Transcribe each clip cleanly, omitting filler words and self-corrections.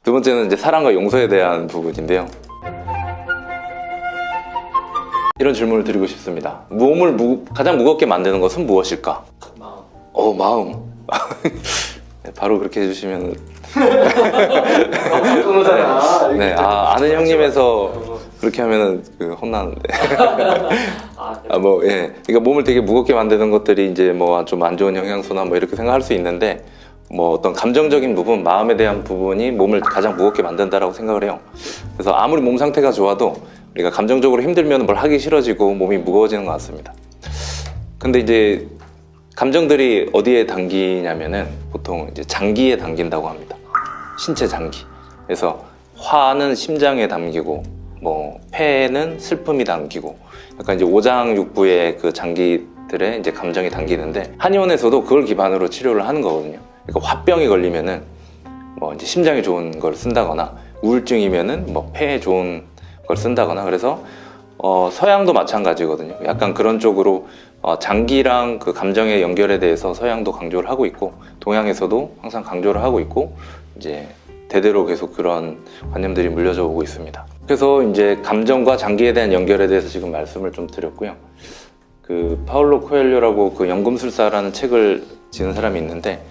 두 번째는 이제 사랑과 용서에 대한 부분인데요. 이런 질문을 드리고 싶습니다. 몸을 가장 무겁게 만드는 것은 무엇일까? 마음. 마음. 네, 바로 그렇게 해주시면. 네, 아는 형님에서 그렇게 하면은 혼나는데. 예. 그러니까 몸을 되게 무겁게 만드는 것들이 이제 뭐 좀 안 좋은 영양소나 뭐 이렇게 생각할 수 있는데, 뭐 어떤 감정적인 부분, 마음에 대한 부분이 몸을 가장 무겁게 만든다라고 생각을 해요. 그래서 아무리 몸 상태가 좋아도 우리가 감정적으로 힘들면 뭘 하기 싫어지고 몸이 무거워지는 것 같습니다. 근데 이제 감정들이 어디에 담기냐면은 보통 이제 장기에 담긴다고 합니다. 신체 장기. 그래서 화는 심장에 담기고, 뭐 폐는 슬픔이 담기고, 약간 이제 오장육부의 그 장기들에 이제 감정이 담기는데, 한의원에서도 그걸 기반으로 치료를 하는 거거든요. 그러니까 화병이 걸리면은 뭐 이제 심장에 좋은 걸 쓴다거나, 우울증이면은 뭐 폐에 좋은 걸 쓴다거나. 그래서 서양도 마찬가지거든요. 약간 그런 쪽으로 장기랑 그 감정의 연결에 대해서 서양도 강조를 하고 있고, 동양에서도 항상 강조를 하고 있고, 이제 대대로 계속 그런 관념들이 물려져 오고 있습니다. 그래서 이제 감정과 장기에 대한 연결에 대해서 지금 말씀을 좀 드렸고요. 그 파울로 코엘료라고 그 연금술사라는 책을 지은 사람이 있는데,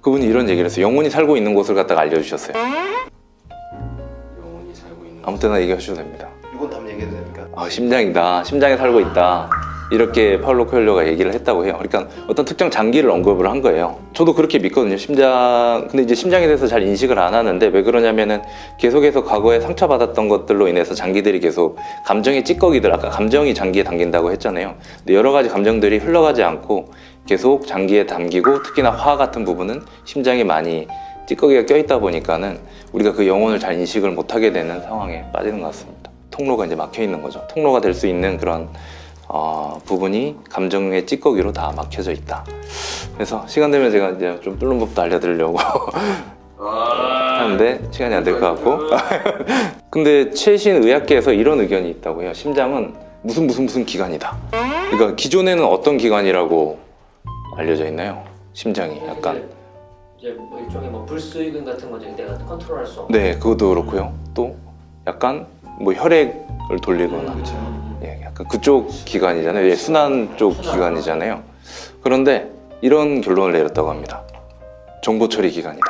그분이 이런 얘기를 했어요. 영혼이 살고 있는 곳을 갖다가 알려주셨어요. 영혼이 살고 있는. 아무 때나 얘기하셔도 됩니다. 이건 답 얘기해도 됩니까? 심장이다. 심장에 살고 있다. 이렇게 파울로 코엘료가 얘기를 했다고 해요. 그러니까 어떤 특정 장기를 언급을 한 거예요. 저도 그렇게 믿거든요. 근데 이제 심장에 대해서 잘 인식을 안 하는데, 왜 그러냐면은 계속해서 과거에 상처받았던 것들로 인해서 장기들이 계속 감정의 찌꺼기들, 아까 감정이 장기에 담긴다고 했잖아요. 근데 여러 가지 감정들이 흘러가지 않고 계속 장기에 담기고, 특히나 화 같은 부분은 심장에 많이 찌꺼기가 껴있다 보니까는 우리가 그 영혼을 잘 인식을 못하게 되는 상황에 빠지는 것 같습니다. 통로가 이제 막혀 있는 거죠. 통로가 될 수 있는 그런 부분이 감정의 찌꺼기로 다 막혀져 있다. 그래서 시간 되면 제가 이제 좀 뚫는 법도 알려드리려고 하는데 시간이 안 될 것 같고. 근데 최신 의학계에서 이런 의견이 있다고 해요. 심장은 무슨 기관이다. 그러니까 기존에는 어떤 기관이라고 알려져 있나요? 심장이 약간 이제 뭐 일종의 뭐 불수의근 같은 거죠. 내가 컨트롤할 수 없는. 네, 그것도 그렇고요. 또 약간 뭐 혈액을 돌리거나 예, 약간 그쪽 기관이잖아요. 예, 순환 쪽 기관이잖아요. 그런데 이런 결론을 내렸다고 합니다. 정보 처리 기관이다.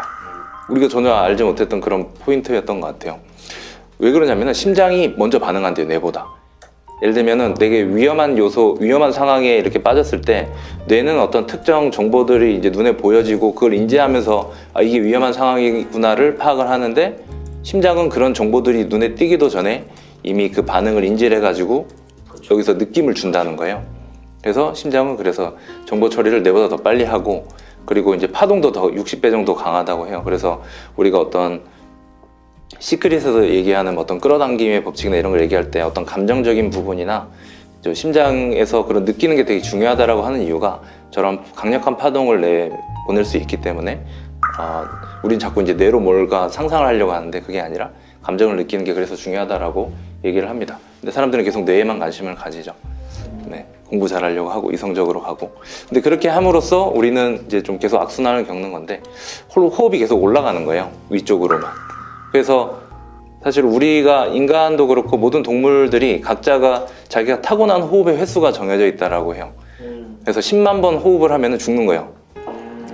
우리가 전혀 알지 못했던 그런 포인트였던 것 같아요. 왜 그러냐면 심장이 먼저 반응한대요, 뇌보다. 예를 들면은 되게 위험한 요소, 위험한 상황에 이렇게 빠졌을 때 뇌는 어떤 특정 정보들이 이제 눈에 보여지고 그걸 인지하면서 이게 위험한 상황이구나를 파악을 하는데, 심장은 그런 정보들이 눈에 띄기도 전에 이미 그 반응을 인지를 해가지고 여기서 느낌을 준다는 거예요. 그래서 심장은 그래서 정보 처리를 뇌보다 더 빨리 하고, 그리고 이제 파동도 더 60배 정도 강하다고 해요. 그래서 우리가 어떤 시크릿에서 얘기하는 어떤 끌어당김의 법칙이나 이런 걸 얘기할 때 어떤 감정적인 부분이나 심장에서 그런 느끼는 게 되게 중요하다라고 하는 이유가 저런 강력한 파동을 내보낼 수 있기 때문에, 우린 자꾸 이제 뇌로 뭔가 상상을 하려고 하는데 그게 아니라 감정을 느끼는 게 그래서 중요하다라고 얘기를 합니다. 근데 사람들은 계속 뇌에만 관심을 가지죠. 네, 공부 잘하려고 하고 이성적으로 하고. 근데 그렇게 함으로써 우리는 이제 좀 계속 악순환을 겪는 건데, 호흡이 계속 올라가는 거예요, 위쪽으로만. 그래서 사실 우리가 인간도 그렇고 모든 동물들이 각자가 자기가 타고난 호흡의 횟수가 정해져 있다라고 해요. 그래서 10만 번 호흡을 하면은 죽는 거예요.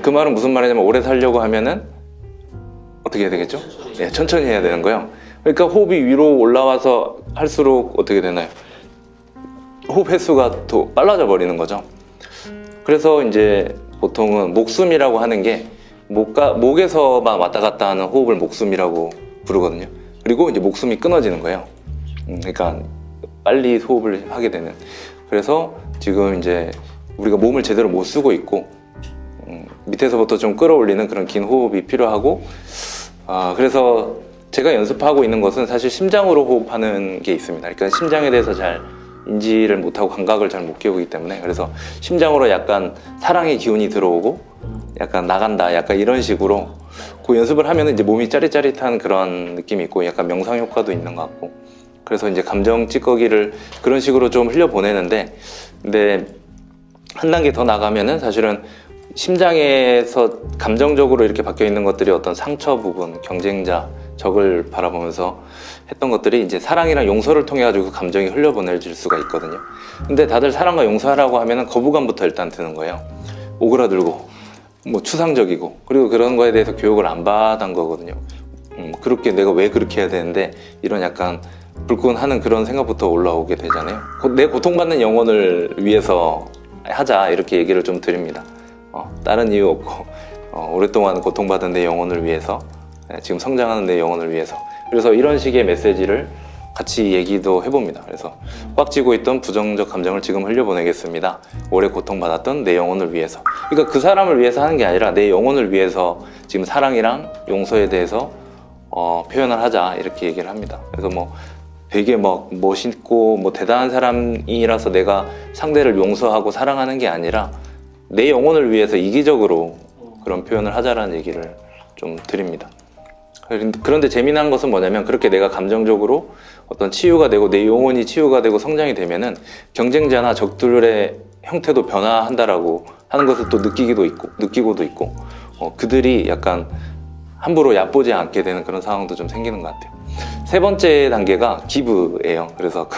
그 말은 무슨 말이냐면 오래 살려고 하면은 어떻게 해야 되겠죠? 네, 천천히 해야 되는 거예요. 그러니까 호흡이 위로 올라와서 할수록 어떻게 되나요? 호흡 횟수가 더 빨라져 버리는 거죠. 그래서 이제 보통은 목숨이라고 하는 게 목에서만 왔다 갔다 하는 호흡을 목숨이라고 부르거든요. 그리고 이제 목숨이 끊어지는 거예요. 그러니까 빨리 호흡을 하게 되는. 그래서 지금 이제 우리가 몸을 제대로 못 쓰고 있고, 밑에서부터 좀 끌어올리는 그런 긴 호흡이 필요하고, 그래서 제가 연습하고 있는 것은 사실 심장으로 호흡하는 게 있습니다. 그러니까 심장에 대해서 잘 인지를 못하고 감각을 잘 못 키우기 때문에, 그래서 심장으로 약간 사랑의 기운이 들어오고 약간 나간다, 약간 이런 식으로 그 연습을 하면 이제 몸이 짜릿짜릿한 그런 느낌이 있고 약간 명상 효과도 있는 것 같고, 그래서 이제 감정 찌꺼기를 그런 식으로 좀 흘려보내는데, 근데 한 단계 더 나가면은 사실은 심장에서 감정적으로 이렇게 박혀 있는 것들이 어떤 상처 부분, 경쟁자, 적을 바라보면서 했던 것들이 이제 사랑이랑 용서를 통해 가지고 그 감정이 흘려보내질 수가 있거든요. 근데 다들 사랑과 용서하라고 하면은 거부감부터 일단 드는 거예요. 오그라들고 뭐 추상적이고, 그리고 그런 거에 대해서 교육을 안 받은 거거든요. 그렇게 내가 왜 그렇게 해야 되는데, 이런 약간 불끈하는 그런 생각부터 올라오게 되잖아요. 내 고통받는 영혼을 위해서 하자, 이렇게 얘기를 좀 드립니다. 다른 이유 없고, 오랫동안 고통받은 내 영혼을 위해서, 지금 성장하는 내 영혼을 위해서. 그래서 이런 식의 메시지를 같이 얘기도 해봅니다. 그래서 꽉 쥐고 있던 부정적 감정을 지금 흘려보내겠습니다. 오래 고통받았던 내 영혼을 위해서. 그러니까 그 사람을 위해서 하는 게 아니라 내 영혼을 위해서 지금 사랑이랑 용서에 대해서 표현을 하자, 이렇게 얘기를 합니다. 그래서 뭐 되게 막 멋있고 뭐 대단한 사람이라서 내가 상대를 용서하고 사랑하는 게 아니라 내 영혼을 위해서 이기적으로 그런 표현을 하자라는 얘기를 좀 드립니다. 그런데 재미난 것은 뭐냐면, 그렇게 내가 감정적으로 어떤 치유가 되고 내 영혼이 치유가 되고 성장이 되면은 경쟁자나 적들의 형태도 변화한다라고 하는 것을 또 느끼고도 있고, 그들이 약간 함부로 얕보지 않게 되는 그런 상황도 좀 생기는 것 같아요. 세 번째 단계가 기브예요. 그래서